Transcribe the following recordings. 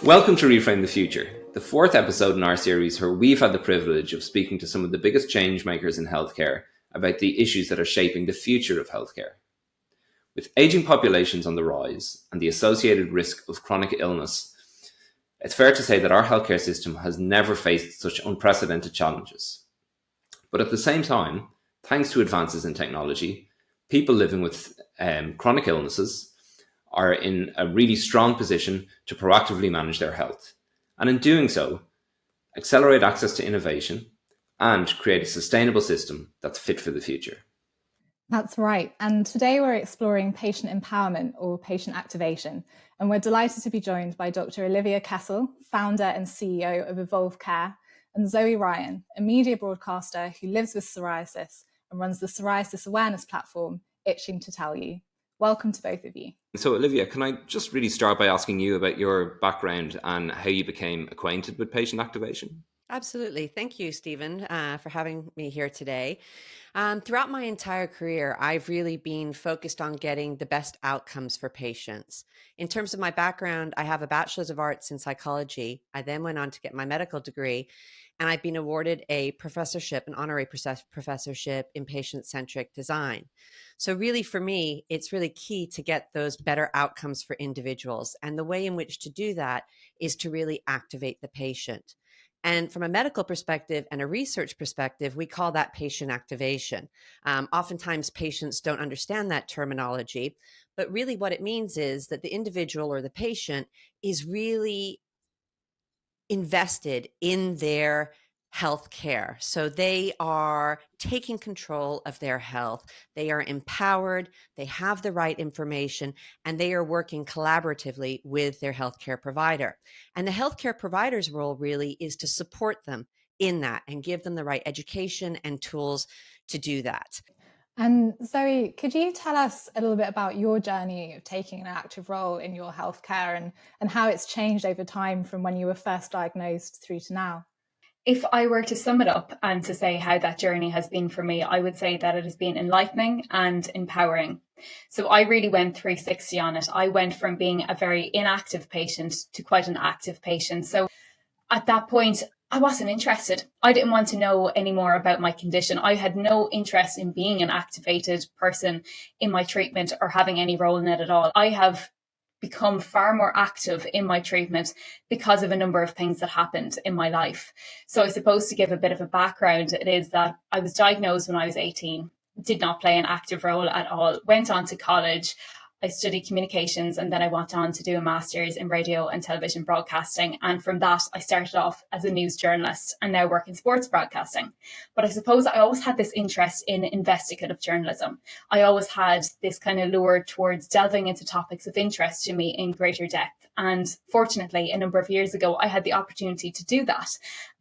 Welcome to Reframe the Future, the fourth episode in our series where we've had the privilege of speaking to some of the biggest change makers in healthcare about the issues that are shaping the future of healthcare. With ageing populations on the rise and the associated risk of chronic illness, it's fair to say that our healthcare system has never faced such unprecedented challenges. But at the same time, thanks to advances in technology, people living with chronic illnesses are in a really strong position to proactively manage their health. And in doing so, accelerate access to innovation and create a sustainable system that's fit for the future. That's right. And today we're exploring patient empowerment or patient activation. And we're delighted to be joined by Dr. Olivia Kessel, founder and CEO of Evolve Care, and Zoe Ryan, a media broadcaster who lives with psoriasis and runs the psoriasis awareness platform, Itching to Tell You. Welcome to both of you. So Olivia, can I just really start by asking you about your background and how you became acquainted with patient activation? Absolutely. Thank you, Stephen, for having me here today. Throughout my entire career, I've really been focused on getting the best outcomes for patients. In terms of my background, I have a bachelor's of arts in psychology. I then went on to get my medical degree, and I've been awarded a professorship, an honorary professorship in patient-centric design. So really, for me, it's really key to get those better outcomes for individuals. And the way in which to do that is to really activate the patient. And from a medical perspective and a research perspective, we call that patient activation. Oftentimes, patients don't understand that terminology, but really what it means is that the individual or the patient is really invested in their health care. So they are taking control of their health. They are empowered, they have the right information, and they are working collaboratively with their healthcare provider. And the healthcare provider's role really is to support them in that and give them the right education and tools to do that. And Zoe, could you tell us a little bit about your journey of taking an active role in your healthcare and how it's changed over time from when you were first diagnosed through to now? If I were to sum it up and to say how that journey has been for me, I would say that it has been enlightening and empowering. So I really went 360 on it. I went from being a very inactive patient to quite an active patient. So at that point, I wasn't interested. I didn't want to know any more about my condition. I had no interest in being an activated person in my treatment or having any role in it at all. I have become far more active in my treatment because of a number of things that happened in my life. So I suppose to give a bit of a background, it is that I was diagnosed when I was 18, did not play an active role at all, went on to college. I studied communications and then I went on to do a master's in radio and television broadcasting. And from that, I started off as a news journalist and now work in sports broadcasting. But I suppose I always had this interest in investigative journalism. I always had this kind of lure towards delving into topics of interest to me in greater depth. And fortunately, a number of years ago, I had the opportunity to do that.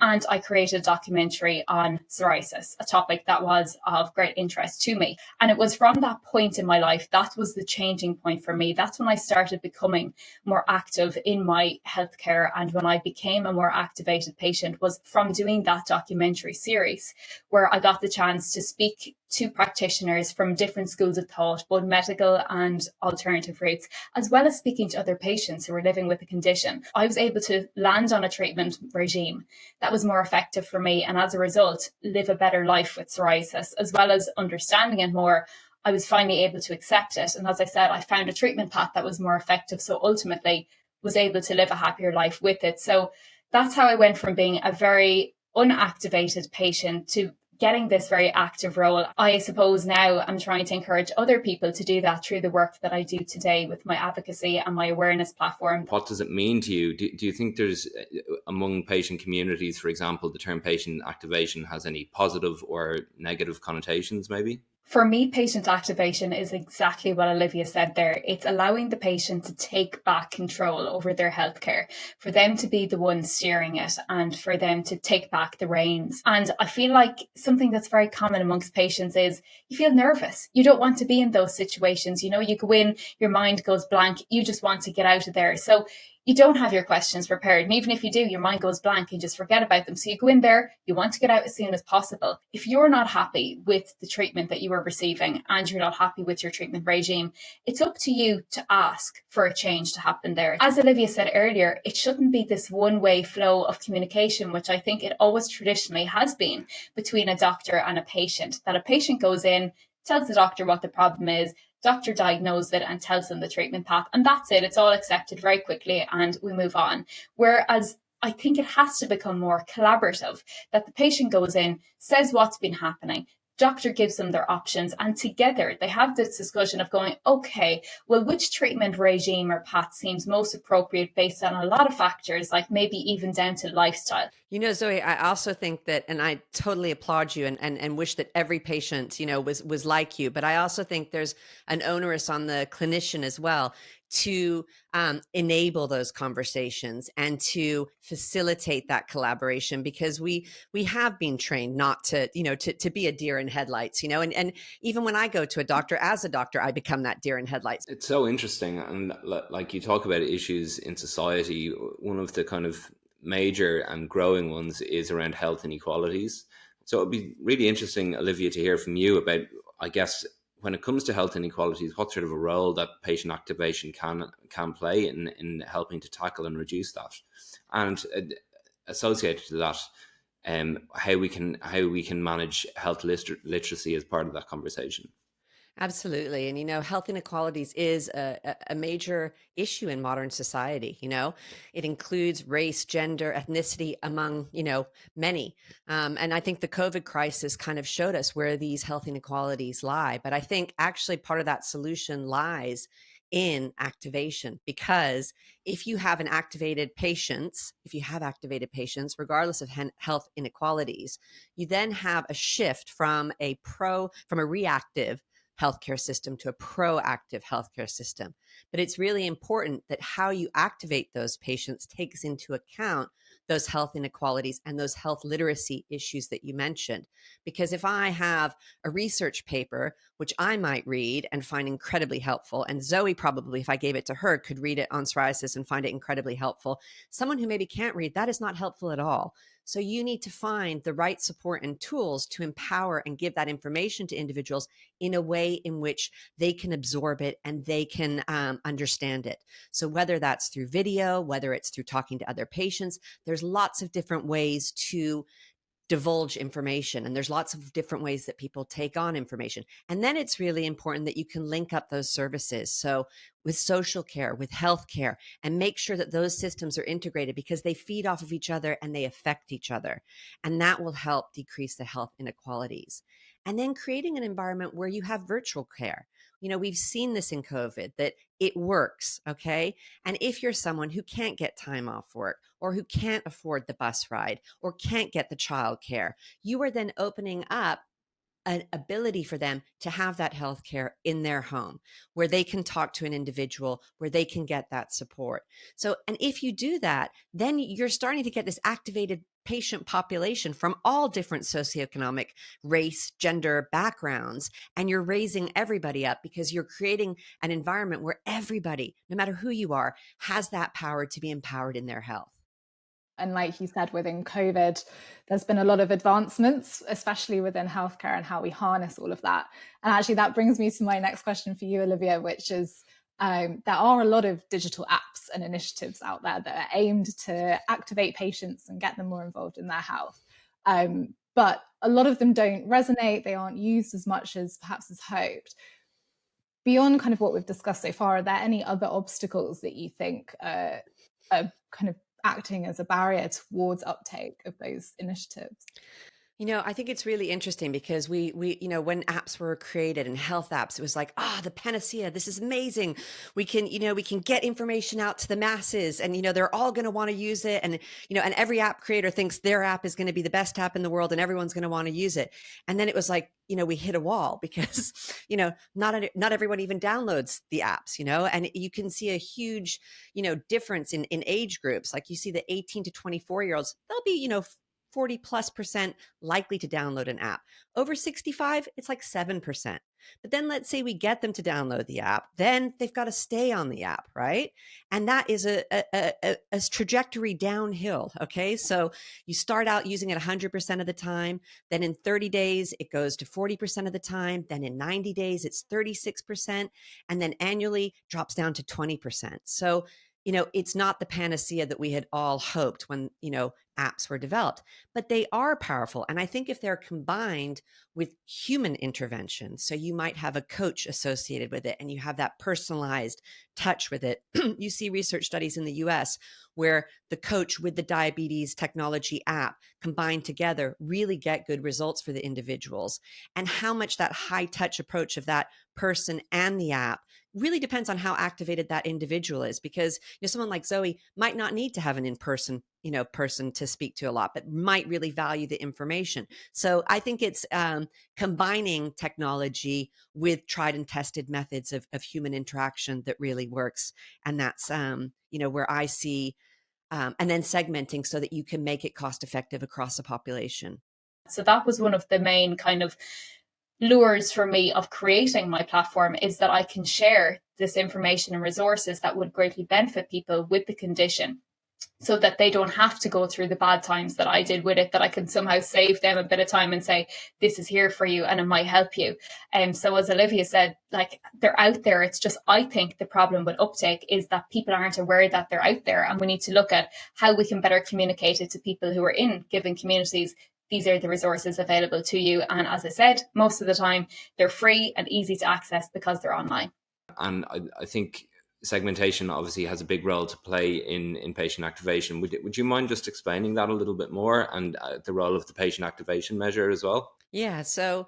And I created a documentary on psoriasis, a topic that was of great interest to me. And it was from that point in my life, that was the changing point for me. That's when I started becoming more active in my healthcare. And when I became a more activated patient was from doing that documentary series, where I got the chance to speak to practitioners from different schools of thought, both medical and alternative routes, as well as speaking to other patients who were living with the condition. I was able to land on a treatment regime that was more effective for me, and as a result, live a better life with psoriasis, as well as understanding it more. I was finally able to accept it. And as I said, I found a treatment path that was more effective. So ultimately was able to live a happier life with it. So that's how I went from being a very unactivated patient to getting this very active role. I suppose now I'm trying to encourage other people to do that through the work that I do today with my advocacy and my awareness platform. What does it mean to you? Do you think there's, among patient communities, for example, the term patient activation has any positive or negative connotations maybe? For me, patient activation is exactly what Olivia said there. It's allowing the patient to take back control over their healthcare, for them to be the ones steering it and for them to take back the reins. And I feel like something that's very common amongst patients is you feel nervous. You don't want to be in those situations. You know, you go in, your mind goes blank. You just want to get out of there. So you don't have your questions prepared. And even if you do, your mind goes blank and just forget about them. So you go in there, you want to get out as soon as possible. If you're not happy with the treatment that you are receiving and you're not happy with your treatment regime, it's up to you to ask for a change to happen there. As Olivia said earlier, it shouldn't be this one-way flow of communication, which I think it always traditionally has been between a doctor and a patient, that a patient goes in, tells the doctor what the problem is, doctor diagnoses it and tells them the treatment path, and that's it. It's all accepted very quickly and we move on. Whereas I think it has to become more collaborative, that the patient goes in, says what's been happening, doctor gives them their options, and together they have this discussion of going, okay, well, which treatment regime or path seems most appropriate based on a lot of factors, like maybe even down to lifestyle. You know, Zoe, I also think that, and I totally applaud you and wish that every patient, you know, was like you, but I also think there's an onus on the clinician as well to enable those conversations and to facilitate that collaboration, because we have been trained not to, you know, to be a deer in headlights, you know, and even when I go to a doctor, as a doctor, I become that deer in headlights. It's so interesting. And like you talk about issues in society, one of the kind of major and growing ones is around health inequalities. So it'd be really interesting, Olivia, to hear from you about, I guess, when it comes to health inequalities, what sort of a role that patient activation can play in helping to tackle and reduce that, and associated to that, how we can manage health literacy as part of that conversation. Absolutely. And, you know, health inequalities is a major issue in modern society. You know, it includes race, gender, ethnicity, among, you know, many. And I think the COVID crisis kind of showed us where these health inequalities lie. But I think actually part of that solution lies in activation, because if you have activated patients, regardless of health inequalities, you then have a shift from a reactive healthcare system to a proactive healthcare system. But it's really important that how you activate those patients takes into account those health inequalities and those health literacy issues that you mentioned. Because if I have a research paper, which I might read and find incredibly helpful, and Zoe probably, if I gave it to her, could read it on psoriasis and find it incredibly helpful, someone who maybe can't read, that is not helpful at all. So you need to find the right support and tools to empower and give that information to individuals in a way in which they can absorb it and they can understand it. So whether that's through video, whether it's through talking to other patients, there's lots of different ways to divulge information, and there's lots of different ways that people take on information. And then it's really important that you can link up those services. So with social care, with healthcare, and make sure that those systems are integrated, because they feed off of each other and they affect each other. And that will help decrease the health inequalities. And then creating an environment where you have virtual care. You know, we've seen this in COVID, that it works, okay? And if you're someone who can't get time off work, or who can't afford the bus ride, or can't get the childcare, you are then opening up an ability for them to have that health care in their home, where they can talk to an individual, where they can get that support. So, and if you do that, then you're starting to get this activated patient population from all different socioeconomic, race, gender backgrounds, and you're raising everybody up, because you're creating an environment where everybody, no matter who you are, has that power to be empowered in their health. And like you said, within COVID, there's been a lot of advancements, especially within healthcare and how we harness all of that. And actually, that brings me to my next question for you, Olivia, which is there are a lot of digital apps and initiatives out there that are aimed to activate patients and get them more involved in their health. But a lot of them don't resonate. They aren't used as much as perhaps as hoped. Beyond kind of what we've discussed so far, are there any other obstacles that you think are kind of acting as a barrier towards uptake of those initiatives? You know, I think it's really interesting, because we, you know, when apps were created and health apps, it was like, the panacea, this is amazing. We can, you know, we can get information out to the masses, and, you know, they're all going to want to use it. And, you know, and every app creator thinks their app is going to be the best app in the world and everyone's going to want to use it. And then it was like, you know, we hit a wall, because, you know, not everyone even downloads the apps, you know, and you can see a huge, you know, difference in age groups. Like you see the 18 to 24-year-olds, they'll be, you know, 40+% likely to download an app. Over 65, it's like 7%. But then let's say we get them to download the app, then they've got to stay on the app, right? And that is a trajectory downhill, okay? So you start out using it 100% of the time, then in 30 days, it goes to 40% of the time, then in 90 days, it's 36%, and then annually drops down to 20%. So, it's not the panacea that we had all hoped when, apps were developed, but they are powerful. And I think if they're combined with human intervention, so you might have a coach associated with it and you have that personalized touch with it. You see research studies in the US where the coach with the diabetes technology app combined together really get good results for the individuals. And how much that high touch approach of that person and the app really depends on how activated that individual is, because someone like Zoe might not need to have an in-person person to speak to a lot, but might really value the information. So I think it's combining technology with tried and tested methods of human interaction that really works. And that's where I see and then segmenting so that you can make it cost effective across the population. So that was one of the main kind of lures for me of creating my platform, is that I can share this information and resources that would greatly benefit people with the condition, so that they don't have to go through the bad times that I did with it, that I can somehow save them a bit of time and say, this is here for you and it might help you. And so as Olivia said, like, they're out there. It's just, I think the problem with uptake is that people aren't aware that they're out there, and we need to look at how we can better communicate it to people who are in given communities. These are the resources available to you. And as I said, most of the time they're free and easy to access because they're online. And I think segmentation obviously has a big role to play in patient activation. Would you mind just explaining that a little bit more, and the role of the patient activation measure as well? Yeah. So,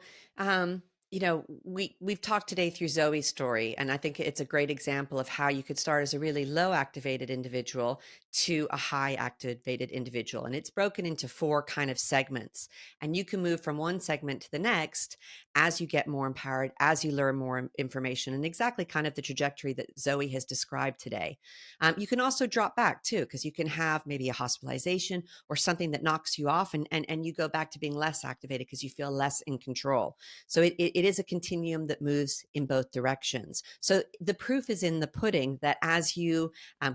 we've talked today through Zoe's story, and I think it's a great example of how you could start as a really low activated individual to a high activated individual. And it's broken into 4 kind of segments. And you can move from one segment to the next as you get more empowered, as you learn more information, and exactly kind of the trajectory that Zoe has described today. You can also drop back too, because you can have maybe a hospitalization or something that knocks you off, and you go back to being less activated because you feel less in control. So it is a continuum that moves in both directions. So the proof is in the pudding that as you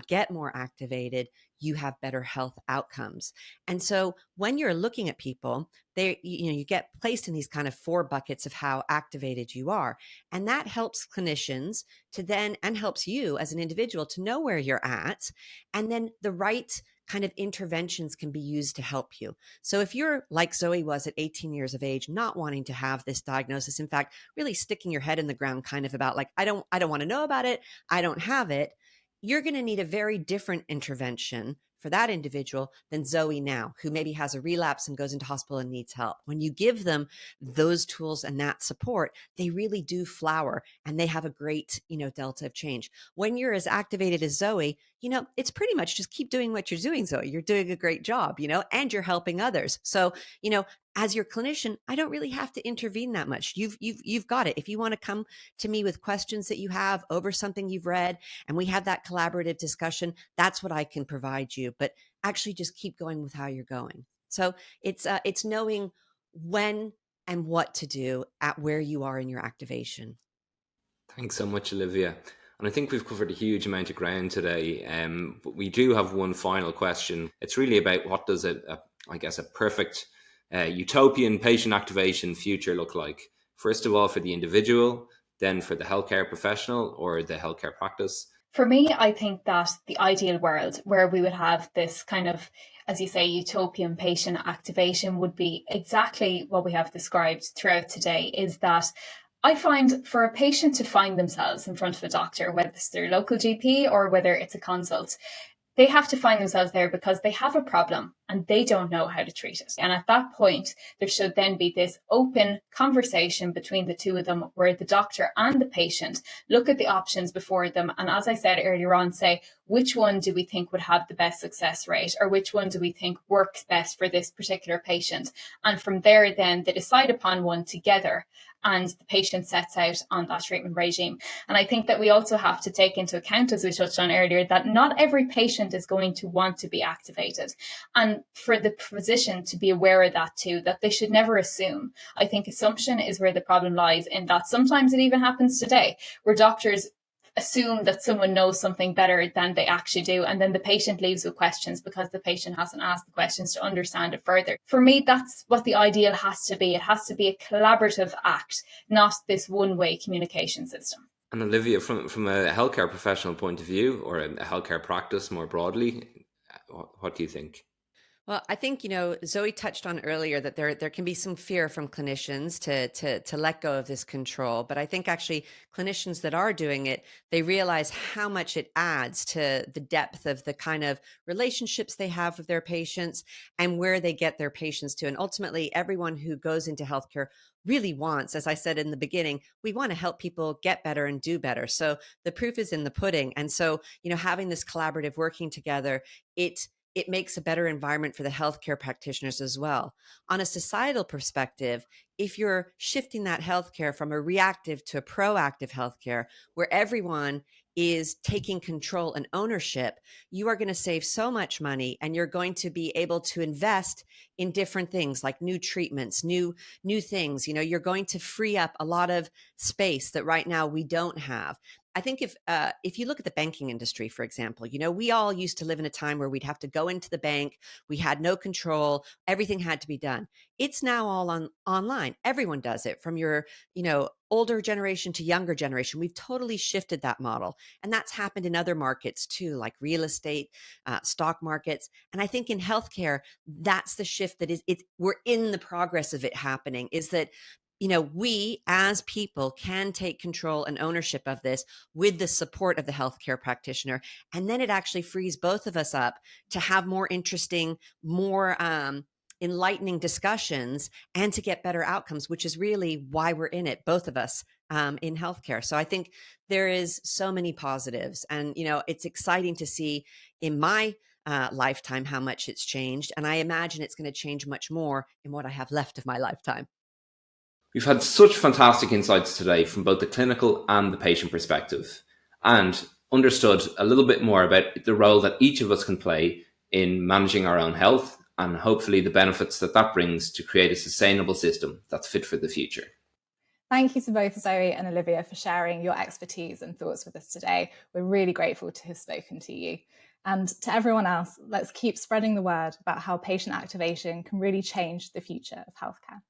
get more activated, you have better health outcomes. And so when you're looking at people, you get placed in these kind of 4 buckets of how activated you are. And that helps clinicians to then, and helps you as an individual to know where you're at. And then the right kind of interventions can be used to help you. So if you're like Zoe was at 18 years of age, not wanting to have this diagnosis, in fact, really sticking your head in the ground kind of about like, I don't want to know about it, I don't have it, you're going to need a very different intervention for that individual than Zoe now, who maybe has a relapse and goes into hospital and needs help. When you give them those tools and that support, they really do flower and they have a great, delta of change. When you're as activated as Zoe, it's pretty much just keep doing what you're doing, Zoe. You're doing a great job, and you're helping others. So, as your clinician, I don't really have to intervene that much. You've got it. If you want to come to me with questions that you have over something you've read, and we have that collaborative discussion, that's what I can provide you. But actually just keep going with how you're going. So it's knowing when and what to do at where you are in your activation. Thanks so much, Olivia. And I think we've covered a huge amount of ground today. But we do have one final question. It's really about what does a perfect utopian patient activation future look like? First of all, for the individual, then for the healthcare professional or the healthcare practice. For me, I think that the ideal world where we would have this kind of, as you say, utopian patient activation would be exactly what we have described throughout today, is that I find for a patient to find themselves in front of a doctor, whether it's their local GP or whether it's a consult, they have to find themselves there because they have a problem and they don't know how to treat it. And at that point, there should then be this open conversation between the two of them where the doctor and the patient look at the options before them. And as I said earlier on, say, which one do we think would have the best success rate, or which one do we think works best for this particular patient? And from there, then they decide upon one together, and the patient sets out on that treatment regime. And I think that we also have to take into account, as we touched on earlier, that not every patient is going to want to be activated. And And for the physician to be aware of that too, that they should never assume. I think assumption is where the problem lies, in that sometimes it even happens today, where doctors assume that someone knows something better than they actually do, and then the patient leaves with questions because the patient hasn't asked the questions to understand it further. For me, that's what the ideal has to be. It has to be a collaborative act, not this one-way communication system. And Olivia, from a healthcare professional point of view, or a healthcare practice more broadly, what do you think? Well, I think, Zoe touched on earlier that there can be some fear from clinicians to let go of this control. But I think actually clinicians that are doing it, they realize how much it adds to the depth of the kind of relationships they have with their patients and where they get their patients to. And ultimately, everyone who goes into healthcare really wants, as I said in the beginning, we want to help people get better and do better. So the proof is in the pudding. And so, having this collaborative working together, it makes a better environment for the healthcare practitioners as well. On a societal perspective, if you're shifting that healthcare from a reactive to a proactive healthcare, where everyone is taking control and ownership, you are going to save so much money, and you're going to be able to invest in different things like new treatments, new things. You're going to free up a lot of space that right now we don't have. I think if you look at the banking industry, for example, we all used to live in a time where we'd have to go into the bank. We had no control. Everything had to be done. It's now all online. Everyone does it, from your, older generation to younger generation. We've totally shifted that model. And that's happened in other markets too, like real estate, stock markets. And I think in healthcare, that's the shift that we're in the progress of it happening, is that we as people can take control and ownership of this with the support of the healthcare practitioner. And then it actually frees both of us up to have more interesting, more enlightening discussions and to get better outcomes, which is really why we're in it, both of us in healthcare. So I think there is so many positives, and, it's exciting to see in my lifetime how much it's changed. And I imagine it's going to change much more in what I have left of my lifetime. We've had such fantastic insights today from both the clinical and the patient perspective, and understood a little bit more about the role that each of us can play in managing our own health, and hopefully the benefits that brings to create a sustainable system that's fit for the future. Thank you to both Zoe and Olivia for sharing your expertise and thoughts with us today. We're really grateful to have spoken to you. And to everyone else, let's keep spreading the word about how patient activation can really change the future of healthcare.